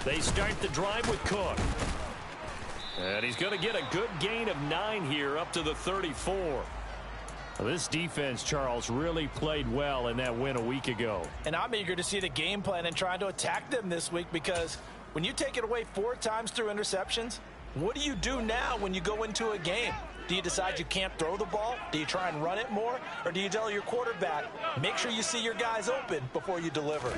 They start the drive with Cook. And he's going to get a good gain of 9 here up to the 34. This defense, Charles, really played well in that win a week ago. And I'm eager to see the game plan and trying to attack them this week, because when you take it away 4 times through interceptions, what do you do now when you go into a game? Do you decide you can't throw the ball? Do you try and run it more? Or do you tell your quarterback, make sure you see your guys open before you deliver?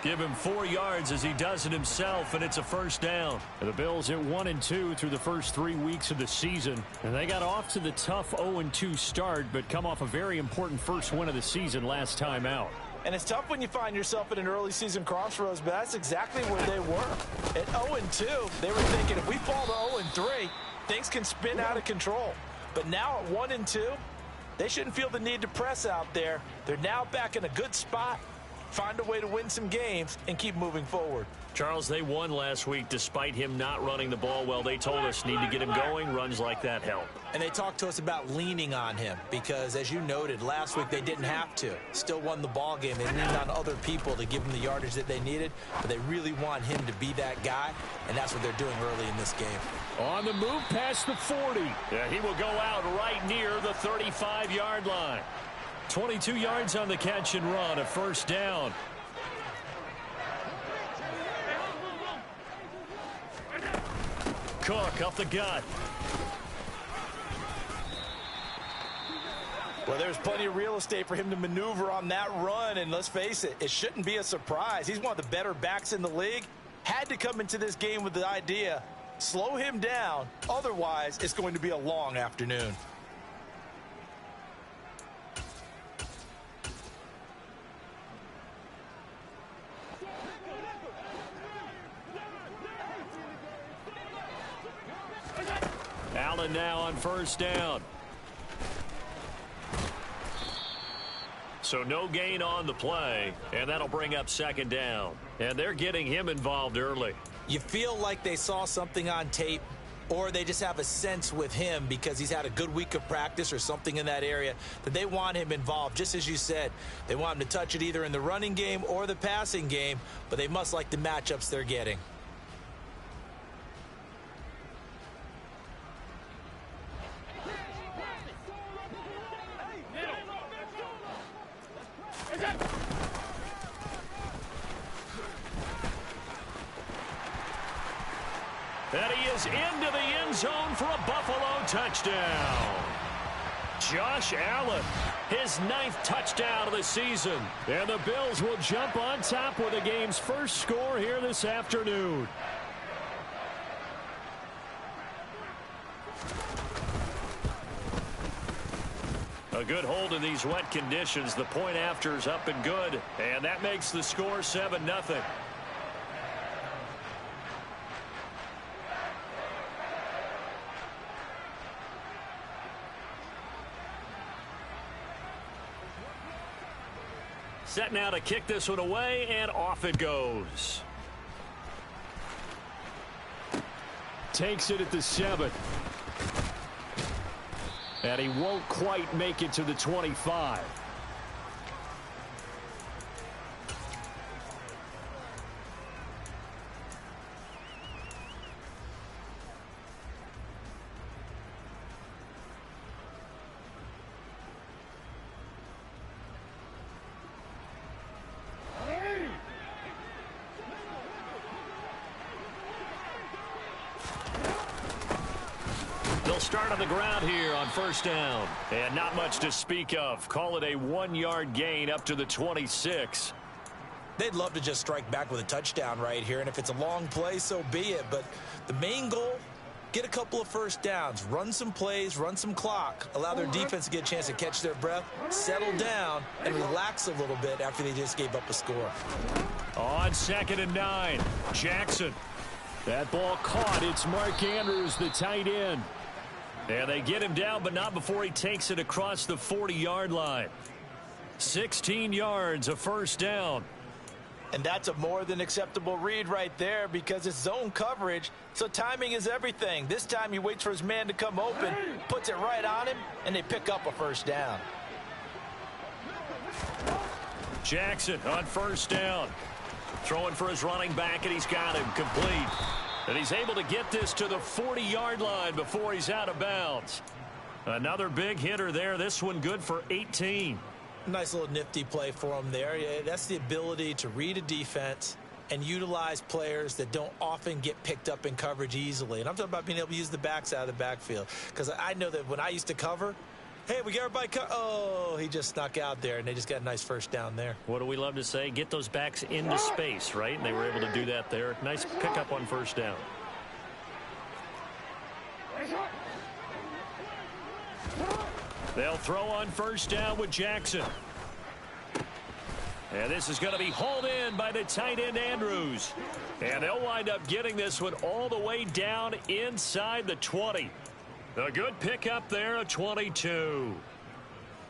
Give him 4 yards as he does it himself, and it's a first down. The Bills at 1-2 through the first 3 weeks of the season. And they got off to the tough 0-2 start, but come off a very important first win of the season last time out. And it's tough when you find yourself at an early season crossroads, but that's exactly where they were. At 0-2, they were thinking, if we fall to 0-3, things can spin out of control. But now at 1-2, they shouldn't feel the need to press out there. They're now back in a good spot. Find a way to win some games and keep moving forward. Charles, they won last week despite him not running the ball well. They told us need to get him going. Runs like that help. And they talked to us about leaning on him because, as you noted, last week they didn't have to. Still won the ball game. They leaned on other people to give them the yardage that they needed, but they really want him to be that guy, and that's what they're doing early in this game. On the move past the 40. Yeah, he will go out right near the 35-yard line. 22 yards on the catch and run, a first down. Cook up the gut. Well, there's plenty of real estate for him to maneuver on that run, and let's face it, it shouldn't be a surprise. He's one of the better backs in the league. Had to come into this game with the idea, slow him down, otherwise it's going to be a long afternoon. Allen now on first down. So no gain on the play, and that'll bring up second down. And they're getting him involved early. You feel like they saw something on tape, or they just have a sense with him because he's had a good week of practice or something in that area that they want him involved. Just as you said, they want him to touch it either in the running game or the passing game, but they must like the matchups they're getting. And he is into the end zone for a Buffalo touchdown. Josh Allen, his 9th touchdown of the season. And the Bills will jump on top with the game's first score here this afternoon. A good hold in these wet conditions. The point after is up and good. And that makes the score 7-0. Set now to kick this one away, and off it goes. Takes it at the 7. And he won't quite make it to the 25. Start on the ground here on first down. And not much to speak of. Call it a 1-yard gain up to the 26. They'd love to just strike back with a touchdown right here, and if it's a long play, so be it. But the main goal, get a couple of first downs, run some plays, run some clock, allow their defense to get a chance to catch their breath, settle down, and relax a little bit after they just gave up a score. On 2nd and 9, Jackson. That ball caught. It's Mark Andrews, the tight end. And they get him down, but not before he takes it across the 40-yard line. 16 yards, a first down. And that's a more than acceptable read right there because it's zone coverage, so timing is everything. This time he waits for his man to come open, puts it right on him, and they pick up a first down. Jackson on first down. Throwing for his running back, and he's got him complete. And he's able to get this to the 40-yard line before he's out of bounds. Another big hitter there. This one good for 18. Nice little nifty play for him there. Yeah, that's the ability to read a defense and utilize players that don't often get picked up in coverage easily. And I'm talking about being able to use the backs out of the backfield. Because I know that when I used to cover, hey, we got everybody oh, he just snuck out there, and they just got a nice first down there. What do we love to say? Get those backs into space, right? And they were able to do that there. Nice pickup on first down. They'll throw on first down with Jackson. And this is going to be hauled in by the tight end Andrews. And they'll wind up getting this one all the way down inside the 20. A good pickup there, a 22.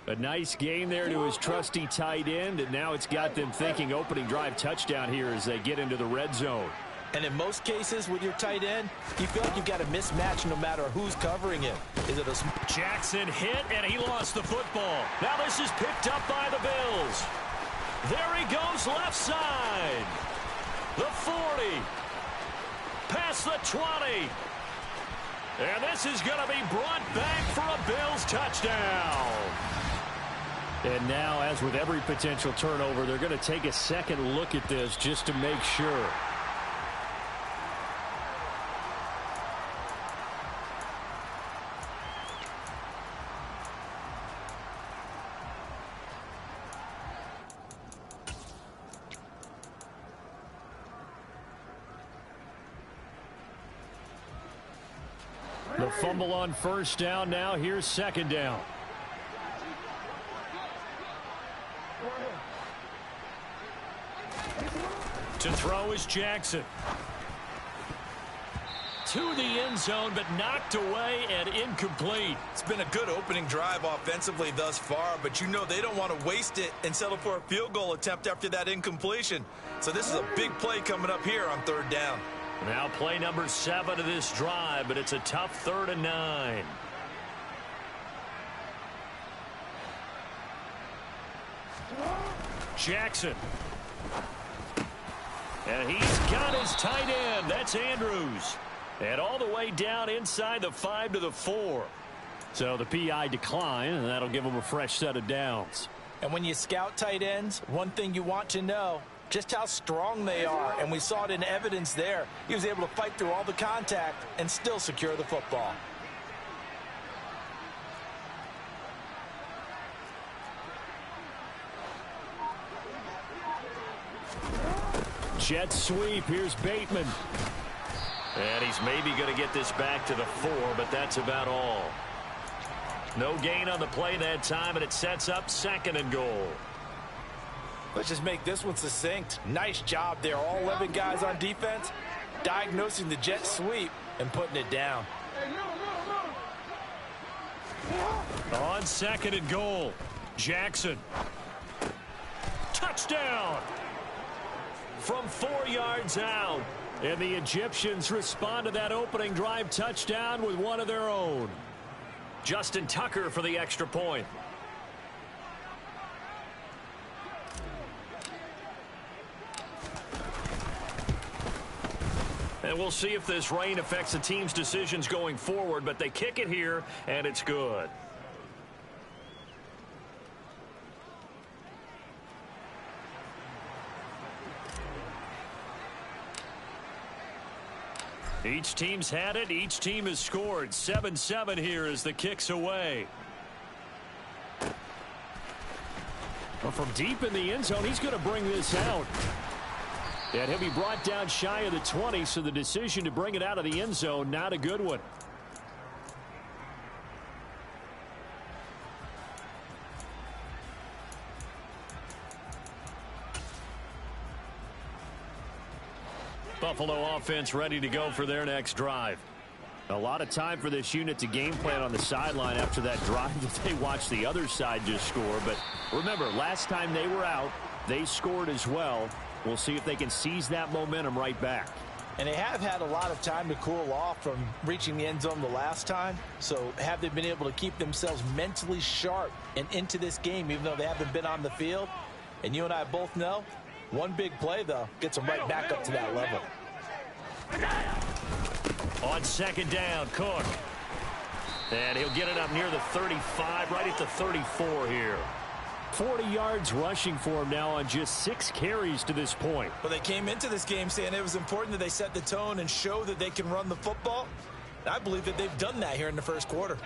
A nice gain there to his trusty tight end, and now it's got them thinking opening drive touchdown here as they get into the red zone. And in most cases with your tight end, you feel like you've got a mismatch no matter who's covering him. Is it a Jackson hit, and he lost the football. Now this is picked up by the Bills. There he goes left side. The 40. Past the 20. And this is going to be brought back for a Bills touchdown. And now, as with every potential turnover, they're going to take a second look at this just to make sure. The fumble on first down. Now here's second down. To throw is Jackson. To the end zone, but knocked away and incomplete. It's been a good opening drive offensively thus far, but you know they don't want to waste it and settle for a field goal attempt after that incompletion. So this is a big play coming up here on third down. Now play number 7 of this drive, but it's a tough 3rd and 9. Jackson. And he's got his tight end. That's Andrews. And all the way down inside the 5 to the 4. So the PI decline, and that'll give him a fresh set of downs. And when you scout tight ends, one thing you want to know, just how strong they are. And we saw it in evidence there. He was able to fight through all the contact and still secure the football. Jet sweep. Here's Bateman. And he's maybe going to get this back to the 4, but that's about all. No gain on the play that time, and it sets up 2nd and goal. Let's just make this one succinct. Nice job there. All 11 guys on defense diagnosing the jet sweep and putting it down. On 2nd and goal, Jackson. Touchdown! From 4 yards out. And the Egyptians respond to that opening drive touchdown with one of their own. Justin Tucker for the extra point. And we'll see if this rain affects the team's decisions going forward, but they kick it here, and it's good. Each team's had it. Each team has scored. 7-7 here as the kick's away. Well, from deep in the end zone, he's going to bring this out. And he'll be brought down shy of the 20, so the decision to bring it out of the end zone, not a good one. Buffalo offense ready to go for their next drive. A lot of time for this unit to game plan on the sideline after that drive that they watched the other side just score. But remember, last time they were out, they scored as well. We'll see if they can seize that momentum right back. And they have had a lot of time to cool off from reaching the end zone the last time. So have they been able to keep themselves mentally sharp and into this game, even though they haven't been on the field? And you and I both know, one big play, though, gets them right back up to that level. On second down, Cook. And he'll get it up near the 35, right at the 34 here. 40 yards rushing for him now on just 6 carries to this point. Well, they came into this game saying it was important that they set the tone and show that they can run the football. And I believe that they've done that here in the first quarter.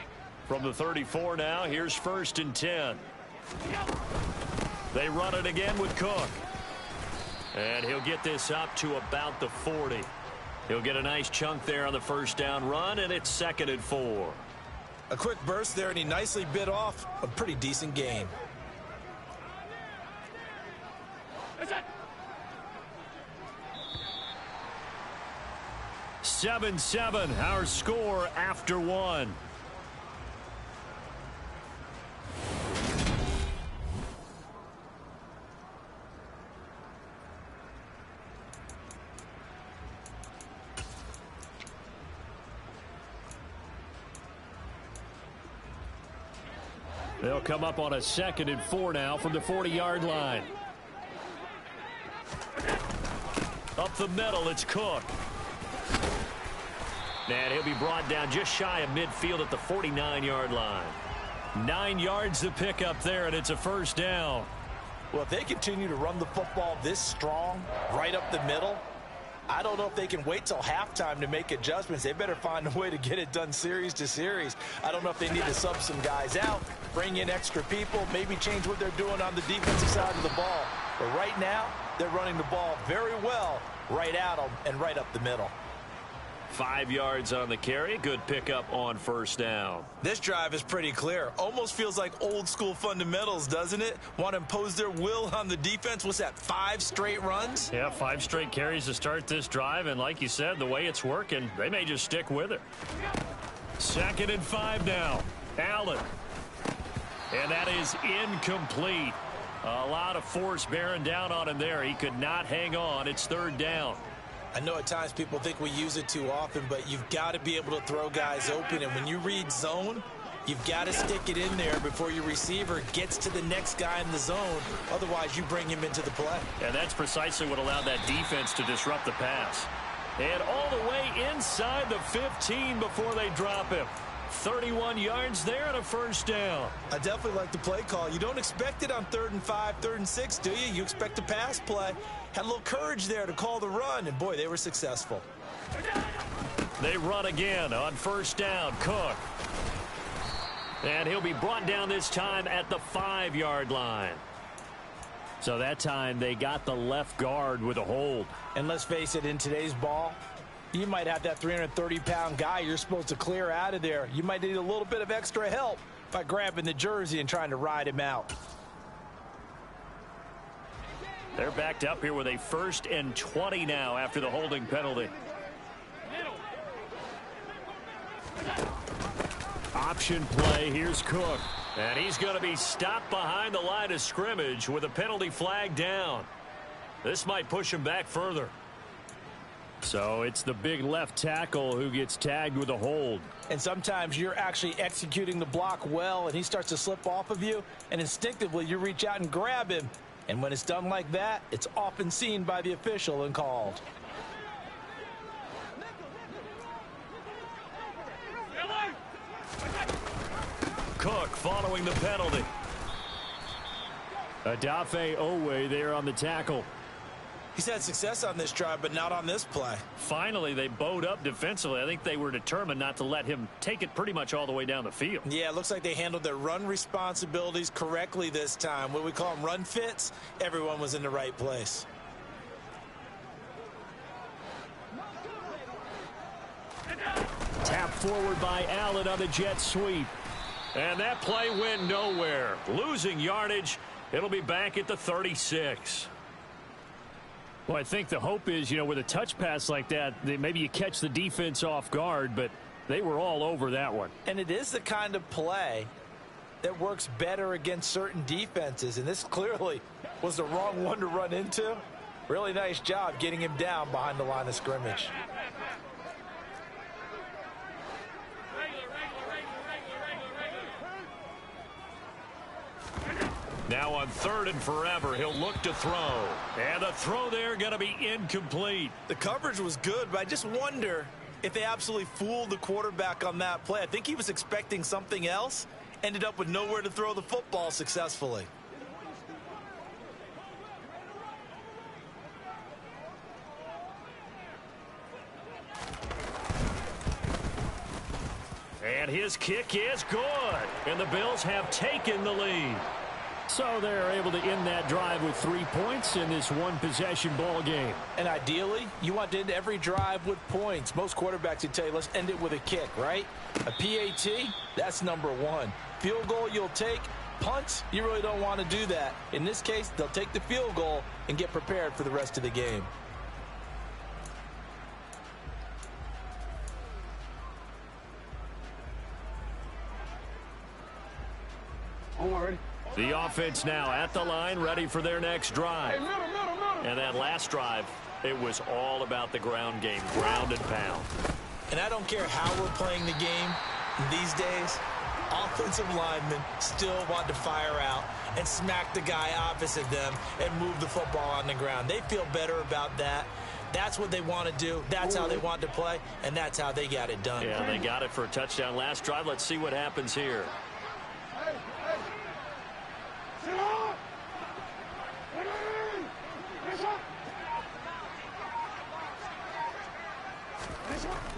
From the 34 now, here's 1st and 10. They run it again with Cook. And he'll get this up to about the 40. He'll get a nice chunk there on the first down run, and it's 2nd and 4. A quick burst there, and he nicely bit off a pretty decent gain. 7-7, our score after 1. They'll come up on a 2nd and 4 now from the 40-yard line. Up the middle, it's Cook. And he'll be brought down just shy of midfield at the 49-yard line. 9 yards to pick up there, and it's a first down. Well, if they continue to run the football this strong, right up the middle, I don't know if they can wait till halftime to make adjustments. They better find a way to get it done series to series. I don't know if they need to sub some guys out, bring in extra people, maybe change what they're doing on the defensive side of the ball. But right now, they're running the ball very well right at them and right up the middle. 5 yards on the carry. Good pickup on first down. This drive is pretty clear. Almost feels like old school fundamentals, doesn't it? Want to impose their will on the defense. What's that, 5 straight runs? Yeah, 5 straight carries to start this drive. And like you said, the way it's working, they may just stick with it. 2nd and 5 now. Allen. And that is incomplete. A lot of force bearing down on him there. He could not hang on. It's 3rd down. I know at times people think we use it too often, but you've got to be able to throw guys open. And when you read zone, you've got to stick it in there before your receiver gets to the next guy in the zone. Otherwise, you bring him into the play. And that's precisely what allowed that defense to disrupt the pass. And all the way inside the 15 before they drop him. 31 yards there and a first down. I definitely like the play call. You don't expect it on 3rd and 5, 3rd and 6, do you? You expect a pass play. Had a little courage there to call the run, and boy, they were successful. They run again on first down. Cook. And he'll be brought down this time at the 5-yard line. So that time they got the left guard with a hold. And let's face it, in today's ball, you might have that 330-pound guy you're supposed to clear out of there. You might need a little bit of extra help by grabbing the jersey and trying to ride him out. They're backed up here with a 1st and 20 now after the holding penalty. Option play. Here's Cook. And he's going to be stopped behind the line of scrimmage with a penalty flag down. This might push him back further. So it's the big left tackle who gets tagged with a hold. And sometimes you're actually executing the block well, and he starts to slip off of you, and instinctively you reach out and grab him. And when it's done like that, it's often seen by the official and called. Cook following the penalty. Adafe Owe there on the tackle. He's had success on this drive, but not on this play. Finally, they bowed up defensively. I think they were determined not to let him take it pretty much all the way down the field. Yeah, it looks like they handled their run responsibilities correctly this time. What we call them run fits, everyone was in the right place. Tap forward by Allen on the jet sweep. And that play went nowhere. Losing yardage. It'll be back at the 36. Well, I think the hope is, with a touch pass like that, maybe you catch the defense off guard, but they were all over that one. And it is the kind of play that works better against certain defenses, and this clearly was the wrong one to run into. Really nice job getting him down behind the line of scrimmage. Now on 3rd and forever, he'll look to throw. And the throw there going to be incomplete. The coverage was good, but I just wonder if they absolutely fooled the quarterback on that play. I think he was expecting something else. Ended up with nowhere to throw the football successfully. And his kick is good. And the Bills have taken the lead. So they're able to end that drive with 3 points in this one-possession ball game. And ideally, you want to end every drive with points. Most quarterbacks would tell you, let's end it with a kick, right? A PAT, that's number 1. Field goal you'll take. Punts, you really don't want to do that. In this case, they'll take the field goal and get prepared for the rest of the game. The offense now at the line, ready for their next drive. And that last drive, it was all about the ground game, ground and pound. And I don't care how we're playing the game these days, offensive linemen still want to fire out and smack the guy opposite them and move the football on the ground. They feel better about that. That's what they want to do. That's how they want to play, and that's how they got it done. Yeah, they got it for a touchdown last drive. Let's see what happens here.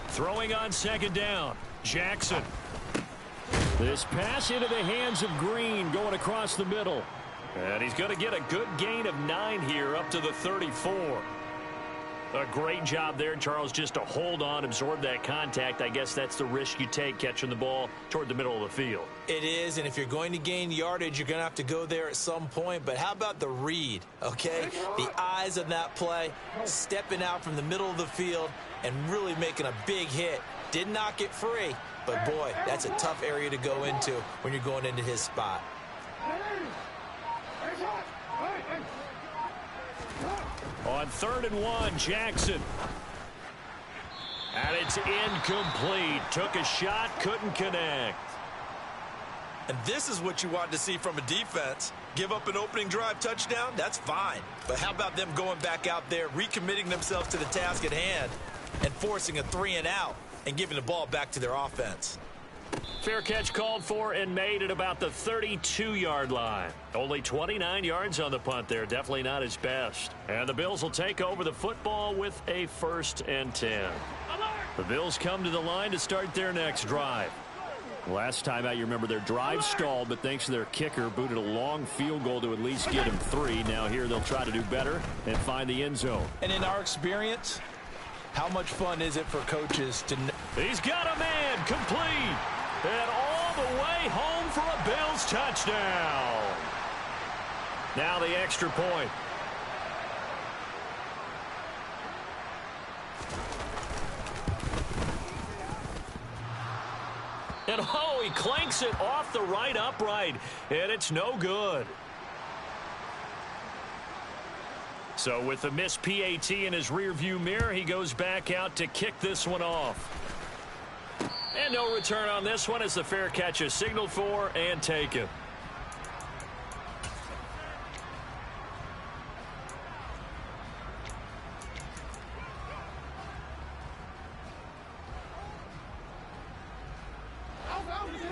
Throwing on 2nd down, Jackson. This pass into the hands of Green going across the middle. And he's going to get a good gain of 9 here up to the 34. A great job there, Charles, just to hold on, absorb that contact. I guess that's the risk you take catching the ball toward the middle of the field. It is, and if you're going to gain yardage, you're going to have to go there at some point. But how about the read, okay? The eyes of that play, stepping out from the middle of the field and really making a big hit. Did not get free, but boy, that's a tough area to go into when you're going into his spot. On 3rd and 1, Jackson. And it's incomplete. Took a shot, couldn't connect. And this is what you want to see from a defense. Give up an opening drive touchdown, that's fine. But how about them going back out there, recommitting themselves to the task at hand, and forcing a 3-and-out and giving the ball back to their offense? Fair catch called for and made at about the 32-yard line. Only 29 yards on the punt there. Definitely not his best. And the Bills will take over the football with a 1st and 10. The Bills come to the line to start their next drive. Last time out, you remember their drive stalled, but thanks to their kicker, booted a long field goal to at least get him 3. Now here they'll try to do better and find the end zone. And in our experience, how much fun is it for coaches to know? He's got a man complete. And all the way home for a Bills touchdown. Now the extra point. And oh, he clanks it off the right upright. And it's no good. So with the missed PAT in his rearview mirror, he goes back out to kick this one off. And no return on this one as the fair catch is signaled for and taken.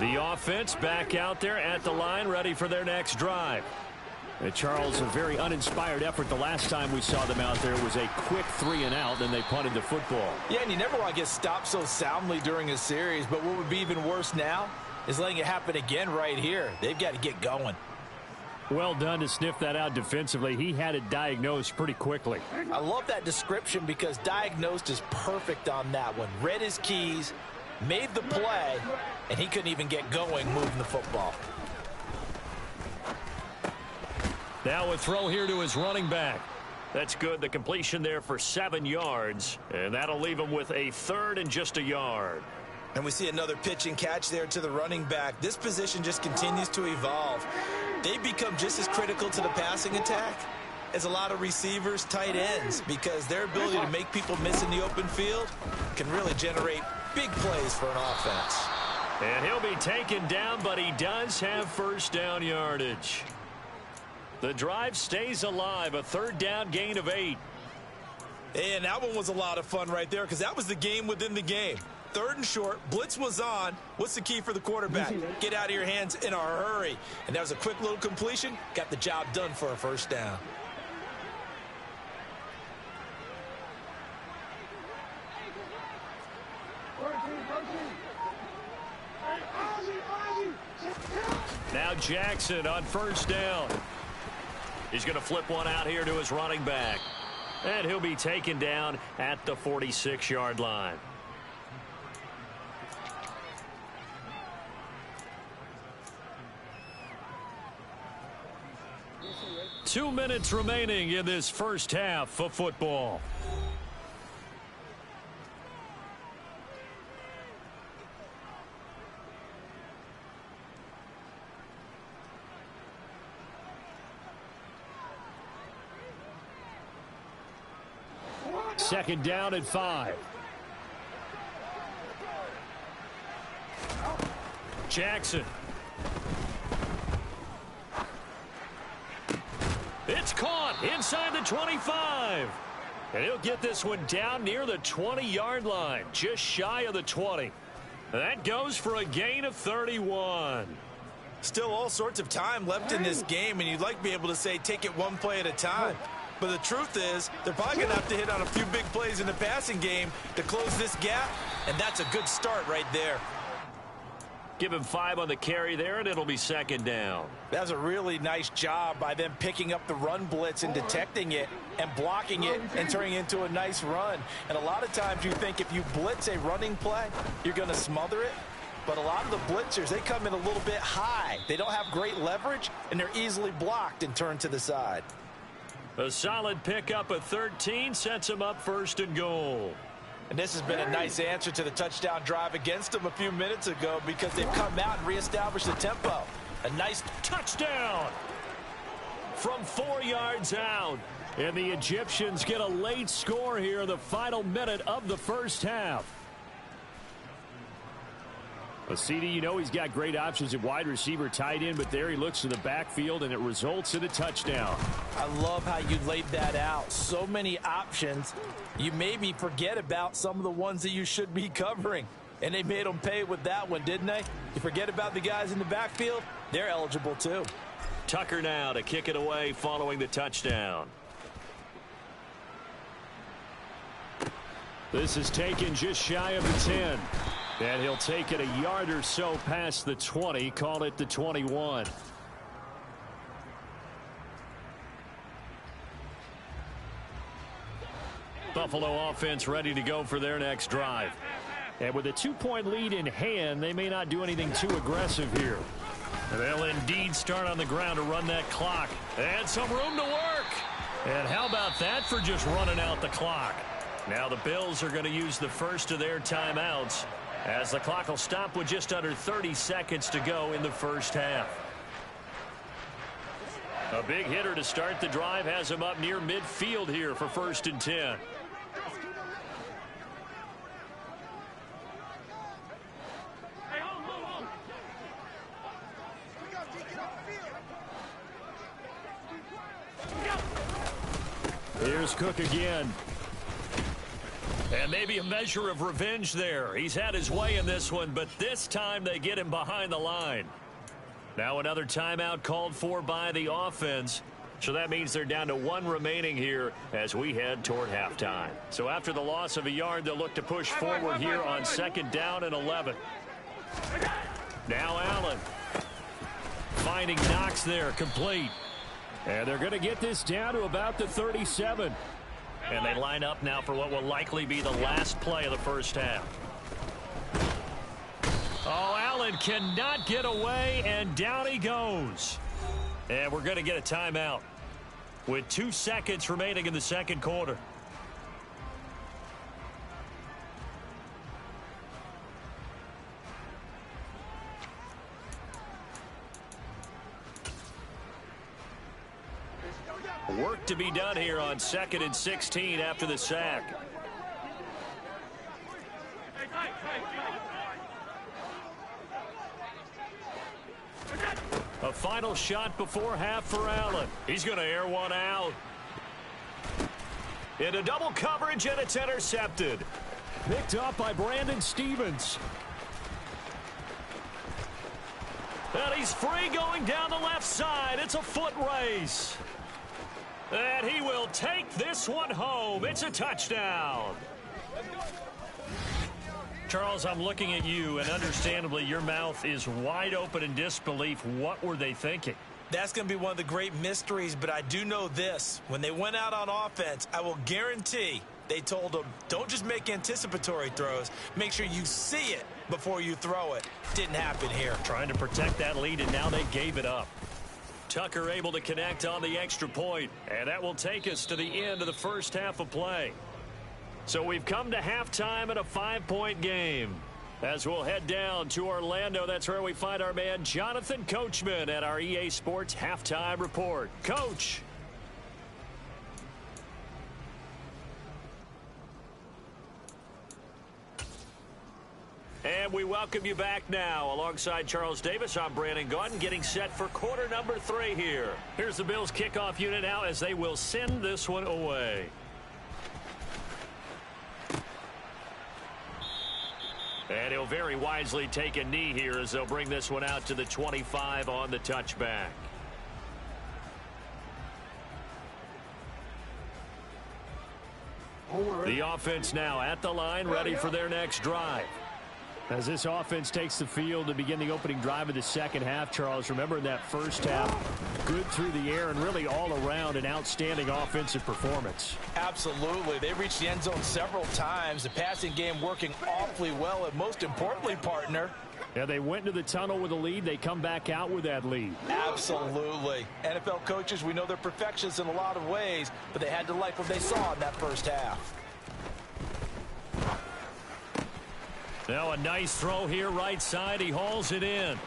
The offense back out there at the line, ready for their next drive. Charles, a very uninspired effort the last time we saw them out there was a quick 3-and-out, then they punted the football. Yeah, and you never want to get stopped so soundly during a series, but what would be even worse now is letting it happen again right here. They've got to get going. Well done to sniff that out defensively. He had it diagnosed pretty quickly. I love that description because diagnosed is perfect on that one. Read his keys, made the play, and he couldn't even get going moving the football. Now a throw here to his running back. That's good. The completion there for 7 yards. And that'll leave him with a 3rd and just a yard. And we see another pitch and catch there to the running back. This position just continues to evolve. They become just as critical to the passing attack as a lot of receivers, tight ends, because their ability to make people miss in the open field can really generate big plays for an offense. And he'll be taken down, but he does have 1st down yardage. The drive stays alive, a third down gain of 8. And that one was a lot of fun right there because that was the game within the game. 3rd and short, blitz was on. What's the key for the quarterback? Get out of your hands in a hurry. And that was a quick little completion. Got the job done for a first down. Now Jackson on first down. He's going to flip one out here to his running back. And he'll be taken down at the 46-yard line. Two minutes remaining in this first half of football. Second down and 5. Jackson. It's caught inside the 25. And he'll get this one down near the 20-yard line, just shy of the 20. That goes for a gain of 31. Still all sorts of time left in this game, and you'd like to be able to say take it one play at a time. But the truth is, they're probably going to have to hit on a few big plays in the passing game to close this gap, and that's a good start right there. Give him 5 on the carry there, and it'll be second down. That was a really nice job by them picking up the run blitz and detecting it and blocking it and turning it into a nice run. And a lot of times you think if you blitz a running play, you're going to smother it. But a lot of the blitzers, they come in a little bit high. They don't have great leverage, and they're easily blocked and turned to the side. A solid pickup of 13 sets him up first and goal. And this has been a nice answer to the touchdown drive against them a few minutes ago because they've come out and reestablished the tempo. A nice touchdown from 4 yards out. And the Egyptians get a late score here in the final minute of the first half. CD, you know he's got great options at wide receiver, tight end, but there he looks to the backfield, and it results in a touchdown. I love how you laid that out. So many options. You maybe forget about some of the ones that you should be covering. And they made them pay with that one, didn't they? You forget about the guys in the backfield, they're eligible too. Tucker now to kick it away following the touchdown. This is taken just shy of the 10. And he'll take it a yard or so past the 20, call it the 21. Buffalo offense ready to go for their next drive. And with a 2-point lead in hand, they may not do anything too aggressive here. They'll indeed start on the ground to run that clock. And some room to work. And how about that for just running out the clock? Now the Bills are going to use the first of their timeouts, as the clock will stop with just under 30 seconds to go in the first half. A big hitter to start the drive has him up near midfield here for 1st and 10. Here's Cook again. And maybe a measure of revenge there. He's had his way in this one, but this time they get him behind the line. Now another timeout called for by the offense. So that means they're down to 1 remaining here as we head toward halftime. So after the loss of a yard, they'll look to push forward here on 2nd down and 11. Now Allen finding Knox there, complete. And they're going to get this down to about the 37. And they line up now for what will likely be the last play of the first half. Oh, Allen cannot get away, and down he goes. And we're going to get a timeout with 2 seconds remaining in the second quarter. Work to be done here on 2nd and 16 after the sack. A final shot before half for Allen. He's going to air one out. Into double coverage, and it's intercepted. Picked up by Brandon Stevens. And he's free going down the left side. It's a foot race. And he will take this one home. It's a touchdown. Charles, I'm looking at you, and understandably, your mouth is wide open in disbelief. What were they thinking? That's going to be one of the great mysteries, but I do know this. When they went out on offense, I will guarantee they told them, don't just make anticipatory throws. Make sure you see it before you throw it. Didn't happen here. Trying to protect that lead, and now they gave it up. Tucker able to connect on the extra point, and that will take us to the end of the first half of play. So we've come to halftime in a 5-point game. As we'll head down to Orlando, that's where we find our man Jonathan Coachman at our EA Sports Halftime Report. Coach. And we welcome you back now. Alongside Charles Davis, I'm Brandon Gaudin, getting set for quarter number 3 here. Here's the Bills kickoff unit now as they will send this one away. And he'll very wisely take a knee here as they'll bring this one out to the 25 on the touchback. The offense now at the line, ready for their next drive. As this offense takes the field to begin the opening drive of the second half, Charles, remember in that first half, good through the air and really all around an outstanding offensive performance. Absolutely. They reached the end zone several times. The passing game working awfully well, and most importantly, partner. Yeah, they went into the tunnel with a lead. They come back out with that lead. Absolutely. NFL coaches, we know they're perfectionists in a lot of ways, but they had to like what they saw in that first half. Now a nice throw here right side. He hauls it in.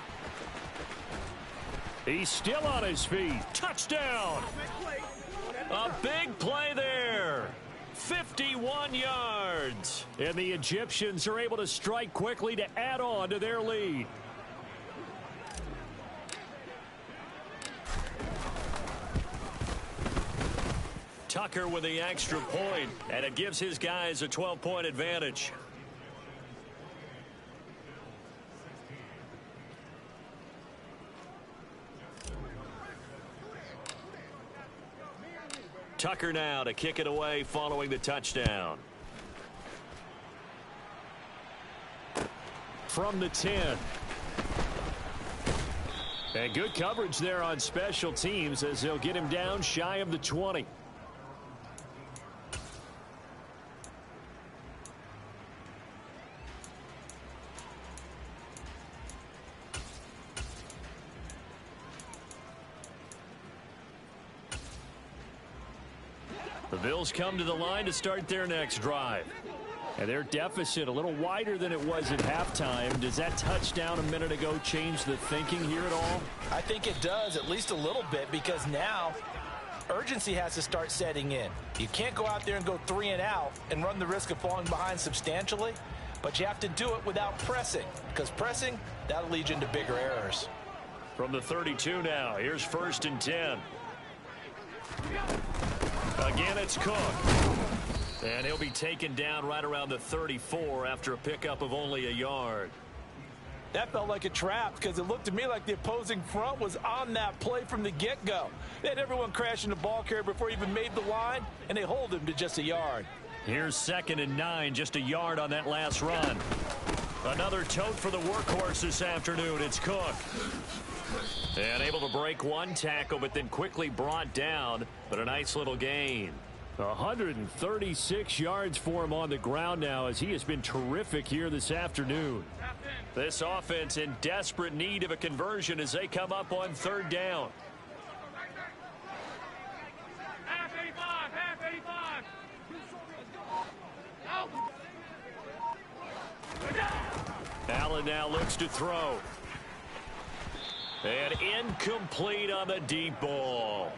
He's still on his feet. Touchdown. A big play there. 51 yards. And the Egyptians are able to strike quickly to add on to their lead. Tucker with the extra point, and it gives his guys a 12-point advantage. Tucker now to kick it away following the touchdown. From the 10. And good coverage there on special teams as they'll get him down shy of the 20. The Bills come to the line to start their next drive. And their deficit a little wider than it was at halftime. Does that touchdown a minute ago change the thinking here at all? I think it does, at least a little bit, because now urgency has to start setting in. You can't go out there and go 3 and out and run the risk of falling behind substantially, but you have to do it without pressing, because pressing, that'll lead you into bigger errors. From the 32 now, here's 1st and 10. Again, it's Cook. And he'll be taken down right around the 34 after a pickup of only a yard. That felt like a trap because it looked to me like the opposing front was on that play from the get-go. They had everyone crashing the ball carrier before he even made the line, and they hold him to just a yard. Here's 2nd and 9, just a yard on that last run. Another tote for the workhorse this afternoon. It's Cook. And able to break one tackle, but then quickly brought down, but a nice little gain. 136 yards for him on the ground now as he has been terrific here this afternoon. This offense in desperate need of a conversion as they come up on 3rd down. Allen now looks to throw. And incomplete on the deep ball.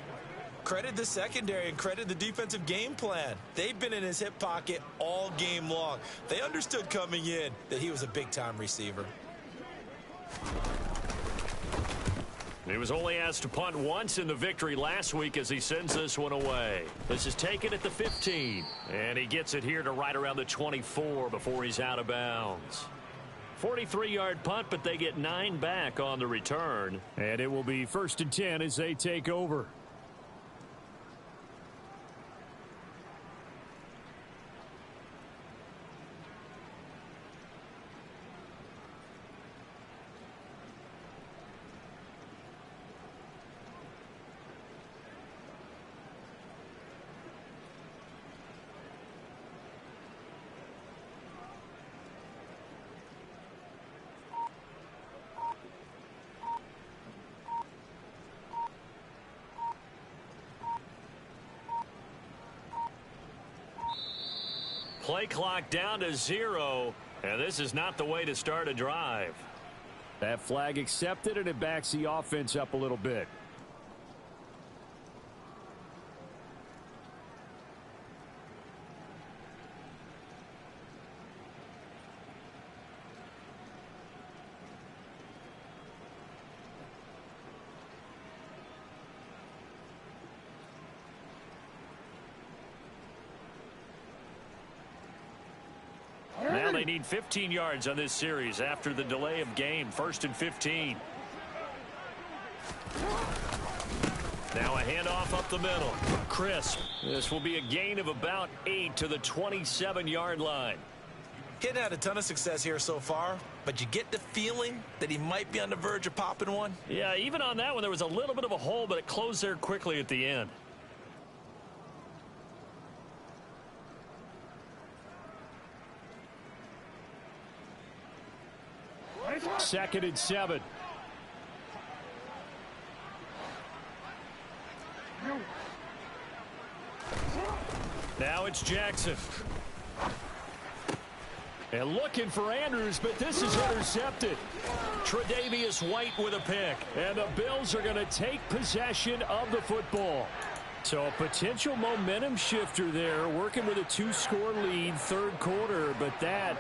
Credit the secondary and credit the defensive game plan. They've been in his hip pocket all game long. They understood coming in that he was a big-time receiver. He was only asked to punt once in the victory last week as he sends this one away. This is taken at the 15. And he gets it here to right around the 24 before he's out of bounds. 43-yard punt, but they get 9 back on the return. And it will be 1st and 10 as they take over. Play clock down to 0, and this is not the way to start a drive. That flag accepted, and it backs the offense up a little bit. Now they need 15 yards on this series after the delay of game. 1st and 15. Now a handoff up the middle. Crisp. This will be a gain of about 8 to the 27-yard line. Getting had a ton of success here so far, but you get the feeling that he might be on the verge of popping one. Yeah, even on that one, there was a little bit of a hole, but it closed there quickly at the end. Second and 7. Now it's Jackson. And looking for Andrews, but this is intercepted. Tre'Davious White with a pick. And the Bills are going to take possession of the football. So a potential momentum shifter there, working with a 2-score lead, 3rd quarter, but that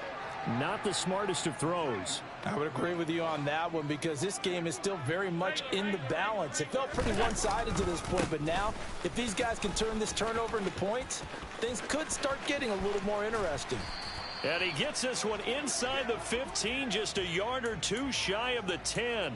not the smartest of throws. I would agree with you on that one because this game is still very much in the balance. It felt pretty one-sided to this point, but now if these guys can turn this turnover into points, things could start getting a little more interesting. And he gets this one inside the 15, just a yard or 2 shy of the 10.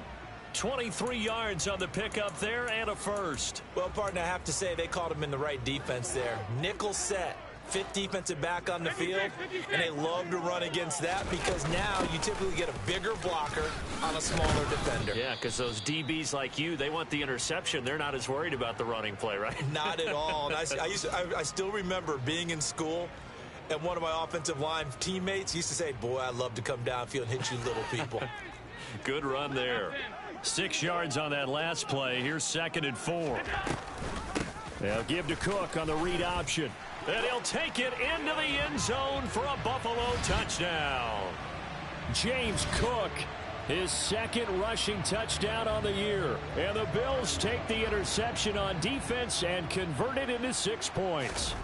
23 yards on the pickup there and a first. Well, partner, I have to say they called him in the right defense there. Nickel set. 5th defensive back on the field, and they love to run against that because now you typically get a bigger blocker on a smaller defender. Yeah, because those DBs like you, they want the interception. They're not as worried about the running play, right? Not at all. And I still remember being in school, and one of my offensive line teammates used to say, boy, I'd love to come downfield and hit you little people. Good run there. 6 yards on that last play. Here's 2nd and 4. They'll give to Cook on the read option. And he'll take it into the end zone for a Buffalo touchdown. James Cook, his 2nd rushing touchdown on the year. And the Bills take the interception on defense and convert it into 6 points.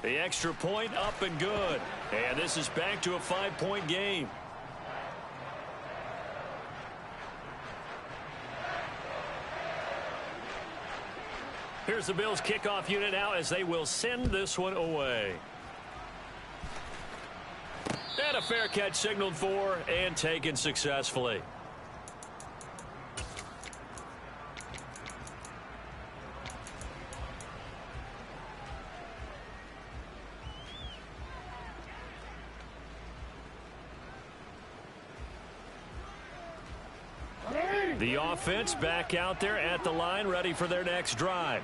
The extra point up and good. And this is back to a 5-point game. Here's the Bills kickoff unit now as they will send this one away. And a fair catch signaled for and taken successfully. The offense back out there at the line, ready for their next drive.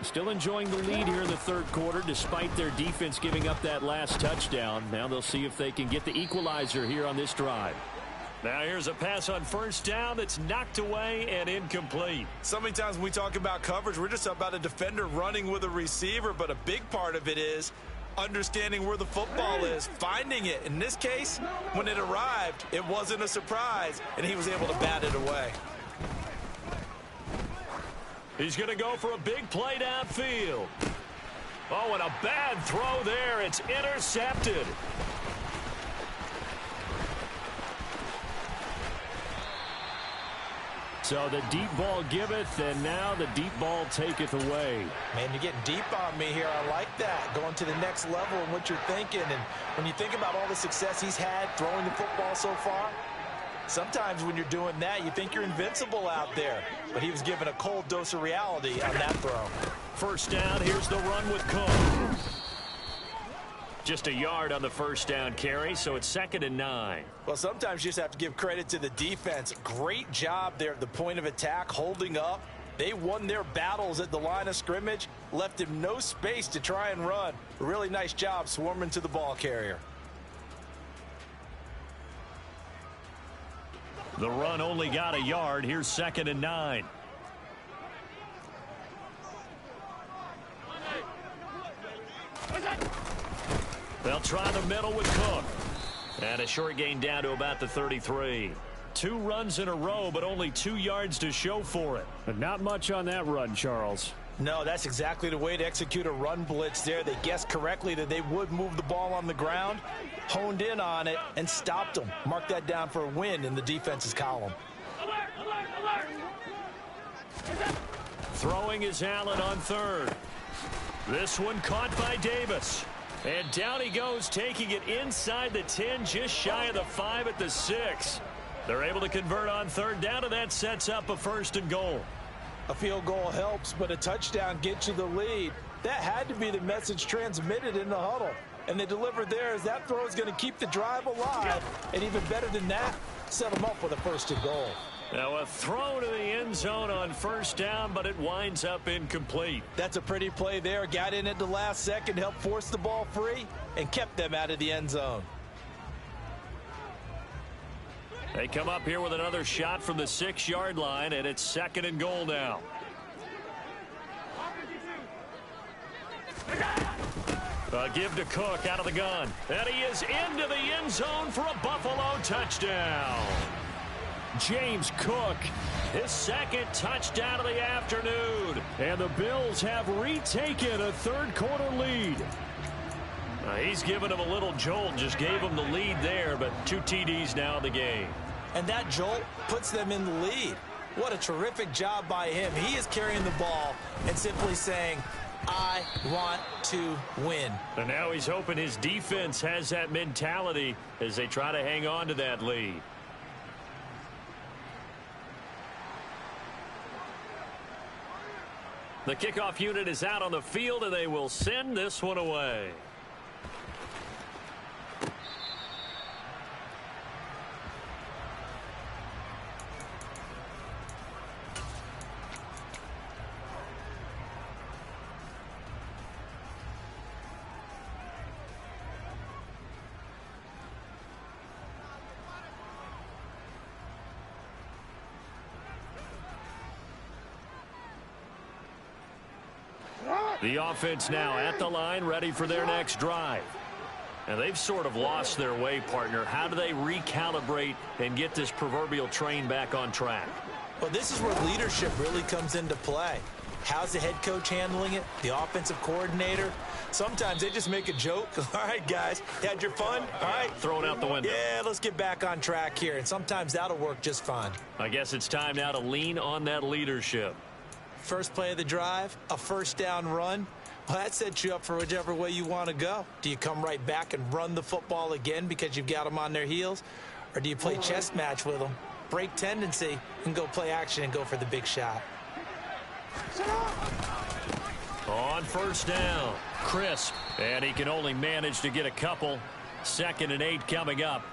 Still enjoying the lead here in the 3rd quarter, despite their defense giving up that last touchdown. Now they'll see if they can get the equalizer here on this drive. Now here's a pass on 1st down that's knocked away and incomplete. So many times when we talk about coverage, we're just about a defender running with a receiver, but a big part of it is understanding where the football is, finding it. In this case, when it arrived, it wasn't a surprise, and he was able to bat it away. He's going to go for a big play downfield. Oh, and a bad throw there. It's intercepted. So the deep ball giveth, and now the deep ball taketh away. Man, you're getting deep on me here. I like that. Going to the next level and what you're thinking. And when you think about all the success he's had throwing the football so far, sometimes when you're doing that, you think you're invincible out there. But he was given a cold dose of reality on that throw. First down, here's the run with Cook. Just a yard on the first down carry, so it's 2nd and 9. Well, sometimes you just have to give credit to the defense. Great job there at the point of attack, holding up. They won their battles at the line of scrimmage, left him no space to try and run. A really nice job swarming to the ball carrier. The run only got a yard. Here's 2nd and 9. They'll try the middle with Cook. And a short gain down to about the 33. 2 runs in a row, but only 2 yards to show for it. But not much on that run, Charles. No, that's exactly the way to execute a run blitz there. They guessed correctly that they would move the ball on the ground, honed in on it, and stopped them. Mark that down for a win in the defense's column. Throwing is Allen on 3rd. This one caught by Davis. And down he goes, taking it inside the 10, just shy of the 5 at the 6. They're able to convert on 3rd down, and that sets up a 1st and goal. A field goal helps, but a touchdown gets you the lead. That had to be the message transmitted in the huddle. And they delivered theirs. That throw is going to keep the drive alive. And even better than that, set them up with a 1st and goal. Now a throw to the end zone on 1st down, but it winds up incomplete. That's a pretty play there. Got in at the last second, helped force the ball free, and kept them out of the end zone. They come up here with another shot from the 6-yard line, and it's 2nd and goal now. A give to Cook out of the gun. And he is into the end zone for a Buffalo touchdown. James Cook, his 2nd touchdown of the afternoon. And the Bills have retaken a 3rd quarter lead. He's given him a little jolt, just gave him the lead there, but 2 TDs now in the game. And that jolt puts them in the lead. What a terrific job by him. He is carrying the ball and simply saying, I want to win. And now he's hoping his defense has that mentality as they try to hang on to that lead. The kickoff unit is out on the field, and they will send this one away. The offense now at the line, ready for their next drive. And they've sort of lost their way, partner. How do they recalibrate and get this proverbial train back on track? Well, this is where leadership really comes into play. How's the head coach handling it? The offensive coordinator? Sometimes they just make a joke. All right, guys, had your fun? All right. Throw it out the window. Yeah, let's get back on track here. And sometimes that'll work just fine. I guess it's time now to lean on that leadership. First play of the drive, a 1st down run. Well, that sets you up for whichever way you want to go. Do you come right back and run the football again because you've got them on their heels? Or do you play chess match with them, break tendency, and go play action and go for the big shot? On 1st down, crisp. And he can only manage to get a couple. 2nd and 8 coming up.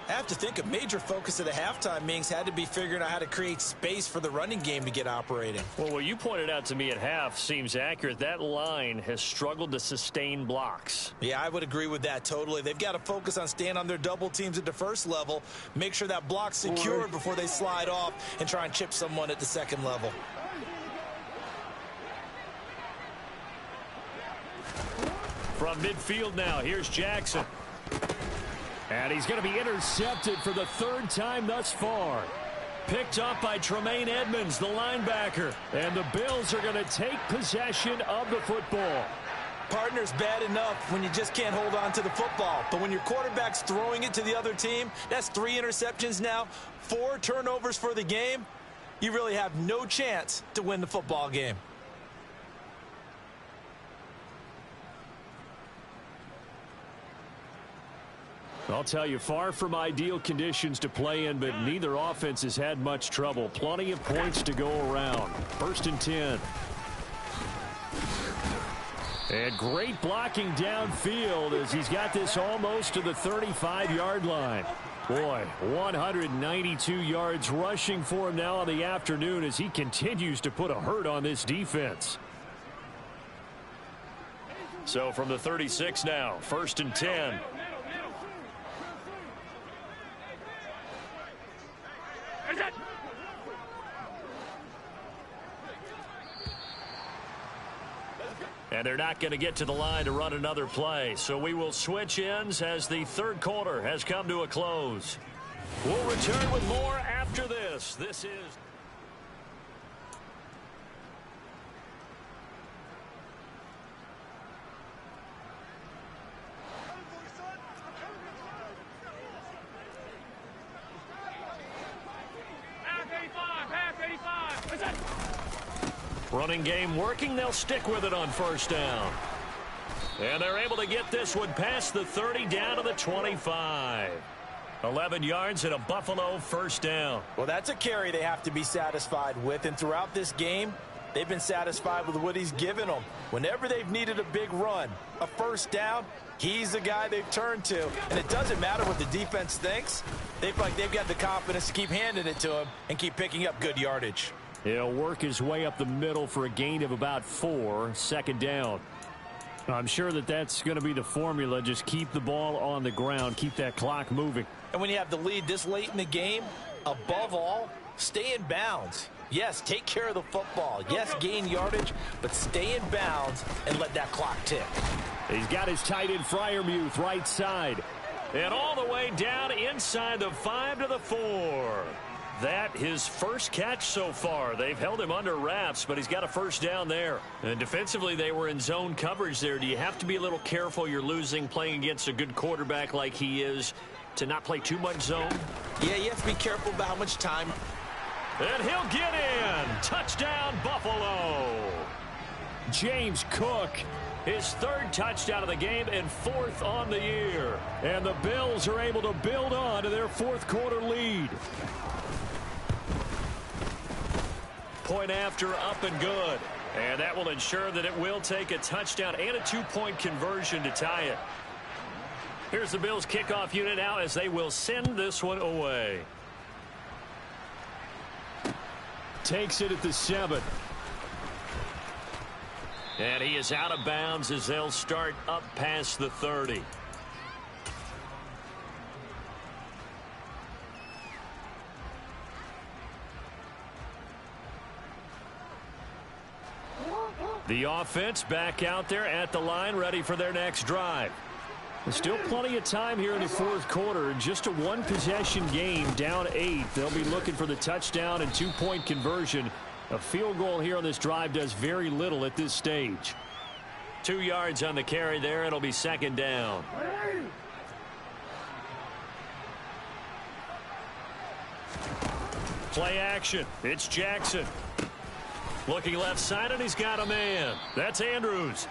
I have to think a major focus of the halftime meetings had to be figuring out how to create space for the running game to get operating. Well, what you pointed out to me at half seems accurate. That line has struggled to sustain blocks. Yeah, I would agree with that totally. They've got to focus on staying on their double teams at the first level, make sure that block's secured before they slide off and try and chip someone at the second level. From midfield now, here's Jackson. And he's going to be intercepted for the 3rd time thus far. Picked up by Tremaine Edmonds, the linebacker. And the Bills are going to take possession of the football. Partner's bad enough when you just can't hold on to the football. But when your quarterback's throwing it to the other team, that's 3 interceptions now, 4 turnovers for the game. you really have no chance to win the football game. I'll tell you, far from ideal conditions to play in, but neither offense has had much trouble. Plenty of points to go around. 1st and 10. And great blocking downfield as he's got this almost to the 35-yard line. Boy, 192 yards rushing for him now in the afternoon as he continues to put a hurt on this defense. So from the 36 now, 1st and 10. And they're not going to get to the line to run another play. So we will switch ends as the 3rd quarter has come to a close. We'll return with more after this. This is... Running game working. They'll stick with it on 1st down. And they're able to get this one past the 30 down to the 25. 11 yards and a Buffalo 1st down. Well, that's a carry they have to be satisfied with. And throughout this game, they've been satisfied with what he's given them. Whenever they've needed a big run, a 1st down, he's the guy they've turned to. And it doesn't matter what the defense thinks. They feel like they've got the confidence to keep handing it to him and keep picking up good yardage. He'll work his way up the middle for a gain of about 4, 2nd down. I'm sure that's going to be the formula. Just keep the ball on the ground, keep that clock moving. And when you have the lead this late in the game, above all, stay in bounds. Yes, take care of the football. Yes, gain yardage, but stay in bounds and let that clock tick. He's got his tight end Freiermuth right side. And all the way down inside the 5 to the 4. That his first catch so far. They've held him under wraps, but he's got a 1st down there. And defensively, they were in zone coverage there. Do you have to be a little careful? You're losing playing against a good quarterback like he is to not play too much zone? Yeah, you have to be careful about how much time. And he'll get in. Touchdown, Buffalo. James Cook, his 3rd touchdown of the game and 4th on the year. And the Bills are able to build on to their 4th quarter lead. Point after, up and good. And that will ensure that it will take a touchdown and a 2-point conversion to tie it. Here's the Bills kickoff unit now as they will send this one away. Takes it at the 7. And he is out of bounds as they'll start up past the 30. The offense back out there at the line, ready for their next drive. There's still plenty of time here in the 4th quarter. Just a 1-possession game, down 8. They'll be looking for the touchdown and 2-point conversion. A field goal here on this drive does very little at this stage. 2 yards on the carry there. It'll be 2nd down. Play action. It's Jackson. Looking left side, and he's got a man. That's Andrews.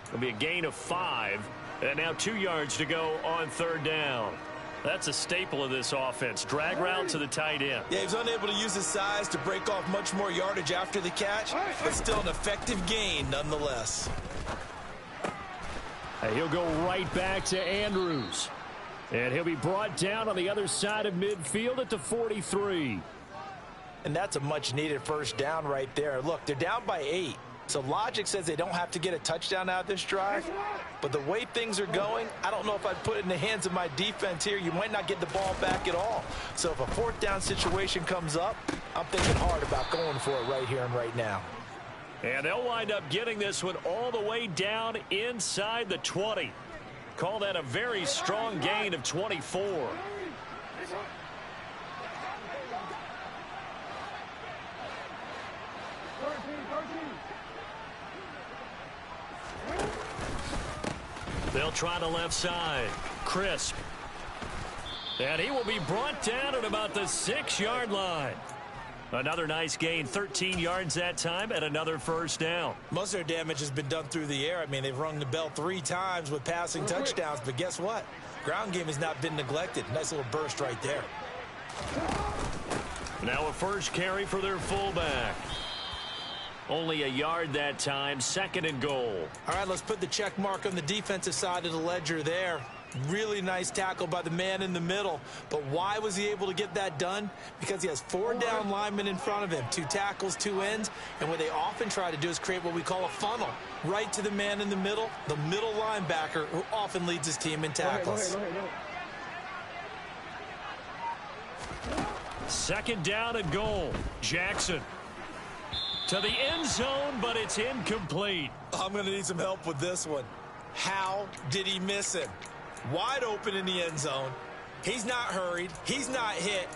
It'll be a gain of 5. And now 2 yards to go on 3rd down. That's a staple of this offense. Drag route to the tight end. Yeah, he's unable to use his size to break off much more yardage after the catch, but still an effective gain nonetheless. He'll go right back to Andrews. And he'll be brought down on the other side of midfield at the 43. And that's a much-needed 1st down right there. Look, they're down by 8. So logic says they don't have to get a touchdown out of this drive. But the way things are going, I don't know if I'd put it in the hands of my defense here. You might not get the ball back at all. So if a 4th down situation comes up, I'm thinking hard about going for it right here and right now. And they'll wind up getting this one all the way down inside the 20. Call that a very strong gain of 24. They'll try the left side. Crisp. And he will be brought down at about the 6-yard line. Another nice gain, 13 yards that time, and another first down. Most of their damage has been done through the air. I mean, they've rung the bell 3 times with passing touchdowns, but guess what? Ground game has not been neglected. Nice little burst right there. Now a first carry for their fullback. Only a yard that time, 2nd and goal. All right, let's put the check mark on the defensive side of the ledger there. Really nice tackle by the man in the middle. But why was he able to get that done? Because he has 4 down linemen in front of him, 2 tackles, 2 ends. And what they often try to do is create what we call a funnel. Right to the man in the middle linebacker, who often leads his team in tackles. 2nd down and goal. Jackson to the end zone, but it's incomplete. I'm going to need some help with this one. How did he miss him? Wide open in the end zone. He's not hurried. He's not hit.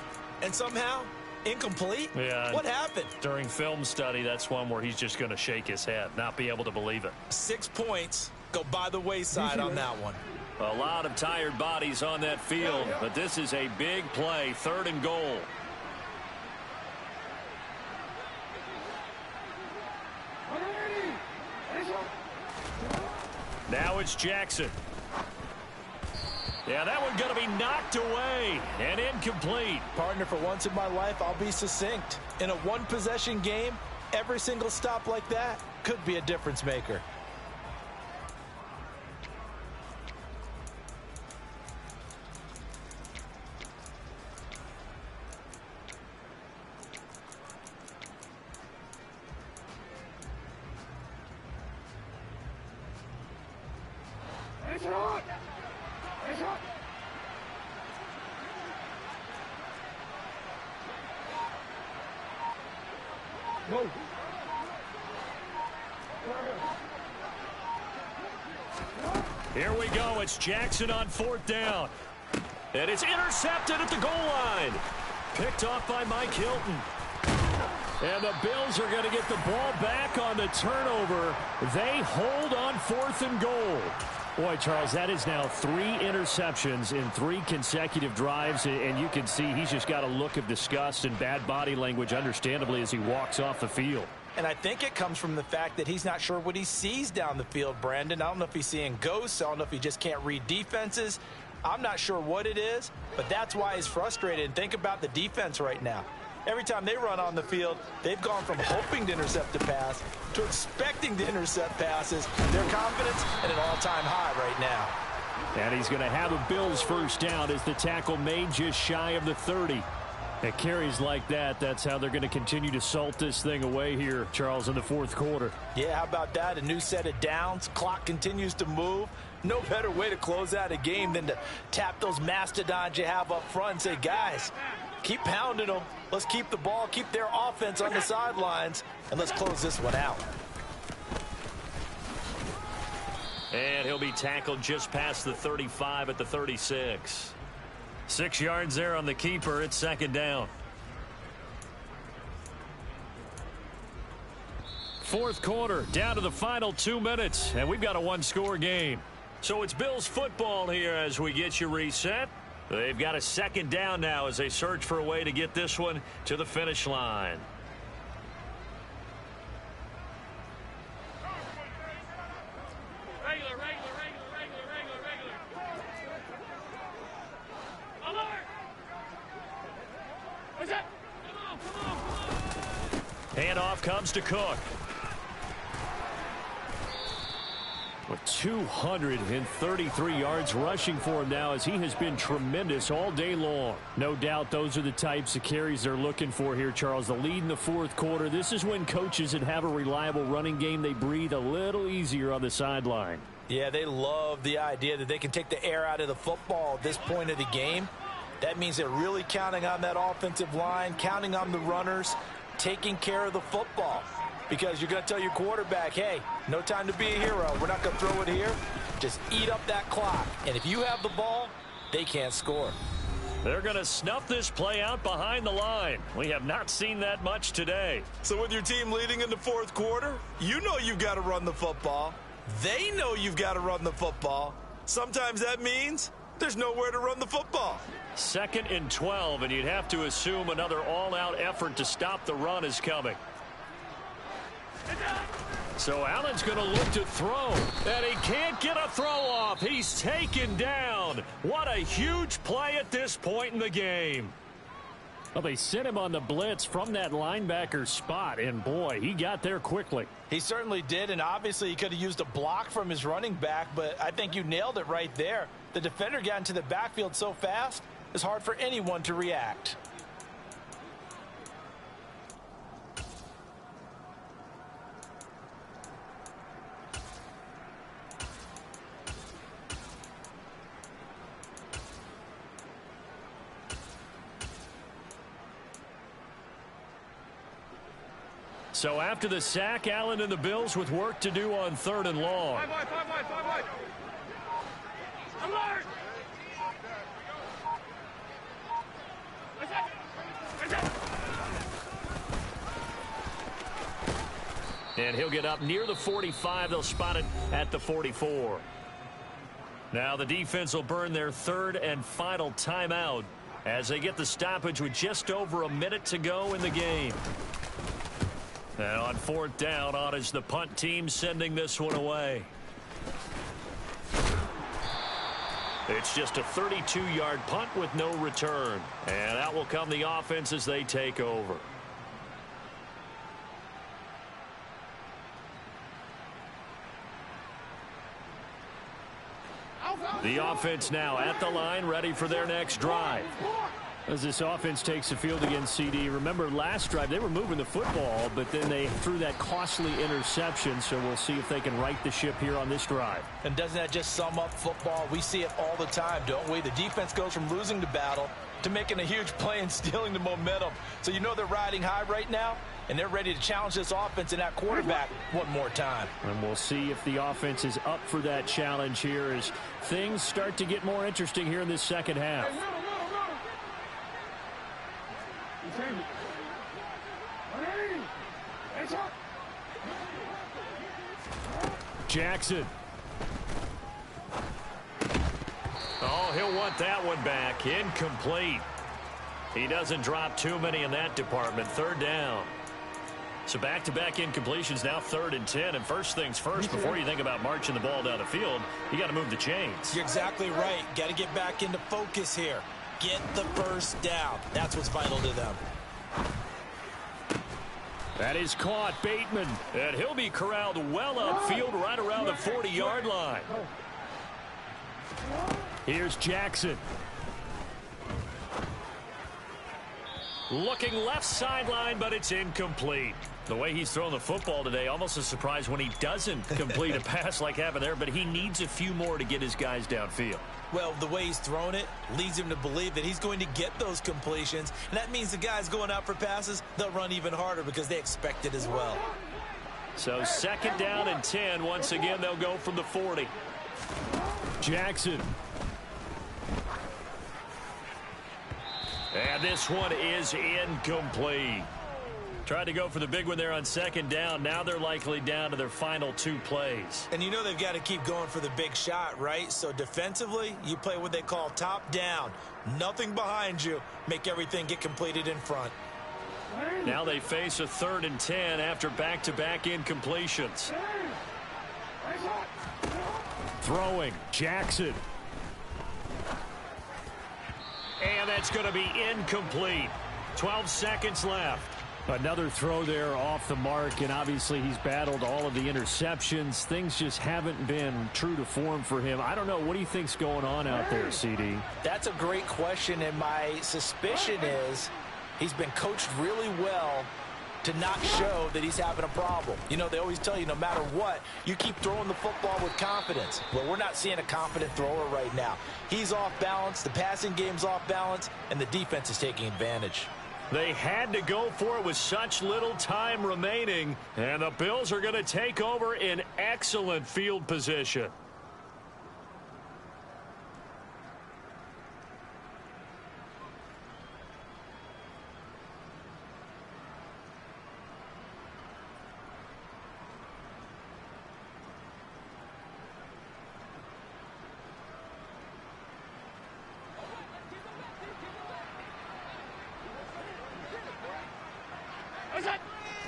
And somehow, incomplete? Yeah. What happened? During film study, that's one where he's just going to shake his head, not be able to believe it. 6 points go by the wayside on that one. A lot of tired bodies on that field, but this is a big play, 3rd and goal. Now it's Jackson. Yeah, that one's going to be knocked away and incomplete. Partner, for once in my life, I'll be succinct. In a one-possession game, every single stop like that could be a difference maker. Here we go. It's Jackson on 4th down. And it's intercepted at the goal line. Picked off by Mike Hilton. And the Bills are going to get the ball back on the turnover. They hold on 4th and goal. Boy, Charles, that is now 3 interceptions in 3 consecutive drives, and you can see he's just got a look of disgust and bad body language, understandably, as he walks off the field. And I think it comes from the fact that he's not sure what he sees down the field, Brandon. I don't know if he's seeing ghosts. I don't know if he just can't read defenses. I'm not sure what it is, but that's why he's frustrated. And think about the defense right now. Every time they run on the field, they've gone from hoping to intercept a pass to expecting to intercept passes. Their confidence at an all-time high right now. And he's going to have a Bills first down as the tackle made just shy of the 30. At carries like that, that's how they're going to continue to salt this thing away here, Charles, in the 4th quarter. Yeah, how about that? A new set of downs. Clock continues to move. No better way to close out a game than to tap those mastodons you have up front and say, guys, keep pounding them. Let's keep the ball, keep their offense on the sidelines, and let's close this one out. And he'll be tackled just past the 35 at the 36. 6 yards there on the keeper. It's 2nd down. 4th quarter, down to the final 2 minutes, and we've got a 1-score game. So it's Bills football here as we get you reset. They've got a 2nd down now as they search for a way to get this one to the finish line. Handoff comes to Cook. With 233 yards rushing for him now, as he has been tremendous all day long. No doubt those are the types of carries they're looking for here, Charles. The lead in the 4th quarter. This is when coaches that have a reliable running game, they breathe a little easier on the sideline. Yeah, they love the idea that they can take the air out of the football at this point of the game. That means they're really counting on that offensive line, counting on the runners, taking care of the football. Because you're going to tell your quarterback, hey, no time to be a hero. We're not going to throw it here. Just eat up that clock. And if you have the ball, they can't score. They're going to snuff this play out behind the line. We have not seen that much today. So with your team leading in the 4th quarter, you know you've got to run the football. They know you've got to run the football. Sometimes that means There's nowhere to run the football. 2nd and 12, and you'd have to assume another all-out effort to stop the run is coming. So Allen's going to look to throw, and he can't get a throw off. He's taken down. What a huge play at this point in the game. Well, they sent him on the blitz from that linebacker spot, and boy, he got there quickly. He certainly did, and obviously he could have used a block from his running back, but I think you nailed it right there. The defender got into the backfield so fast, it's hard for anyone to react. So after the sack, Allen and the Bills with work to do on 3rd and long. And he'll get up near the 45. They'll spot it at the 44. Now the defense will burn their 3rd and final timeout as they get the stoppage with just over a minute to go in the game. And on 4th down, on is the punt team sending this one away. It's just a 32-yard punt with no return. And out will come the offense as they take over. The offense now at the line, ready for their next drive. As this offense takes the field against CD, remember last drive they were moving the football, but then they threw that costly interception, so we'll see if they can right the ship here on this drive. And doesn't that just sum up football? We see it all the time, don't we? The defense goes from losing the battle to making a huge play and stealing the momentum. So you know they're riding high right now, and they're ready to challenge this offense and that quarterback one more time. And we'll see if the offense is up for that challenge here as things start to get more interesting here in this second half. Jackson. Oh, he'll want that one back. Incomplete. He doesn't drop too many in that department. 3rd down. So back-to-back incompletions, now 3rd and 10. And first things first, before you think about marching the ball down the field, you got to move the chains. You're exactly right. Got to get back into focus here. Get the first down. That's what's vital to them. That is caught. Bateman. And he'll be corralled well upfield right around the 40-yard line. Here's Jackson. Looking left sideline, but it's incomplete. The way he's thrown the football today, almost a surprise when he doesn't complete a pass like happened there, but he needs a few more to get his guys downfield. Well, the way he's thrown it leads him to believe that he's going to get those completions, and that means the guys going out for passes, they'll run even harder because they expect it as well. So 2nd down and 10. Once again, they'll go from the 40. Jackson. And this one is incomplete. Tried to go for the big one there on 2nd down. Now they're likely down to their final 2 plays. And you know they've got to keep going for the big shot, right? So defensively, you play what they call top down. Nothing behind you. Make everything get completed in front. Now they face a 3rd and 10 after back-to-back incompletions. Throwing, Jackson. And that's going to be incomplete. 12 seconds left. Another throw there off the mark, and obviously he's battled all of the interceptions. Things just haven't been true to form for him. I don't know. What do you think's going on out there, CD? That's a great question, and my suspicion is he's been coached really well to not show that he's having a problem. You know, they always tell you no matter what, you keep throwing the football with confidence. Well, we're not seeing a confident thrower right now. He's off balance, the passing game's off balance, and the defense is taking advantage. They had to go for it with such little time remaining, and the Bills are going to take over in excellent field position.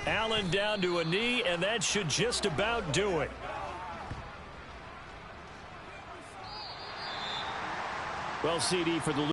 Allen down to a knee, and that should just about do it. Well, CD, for the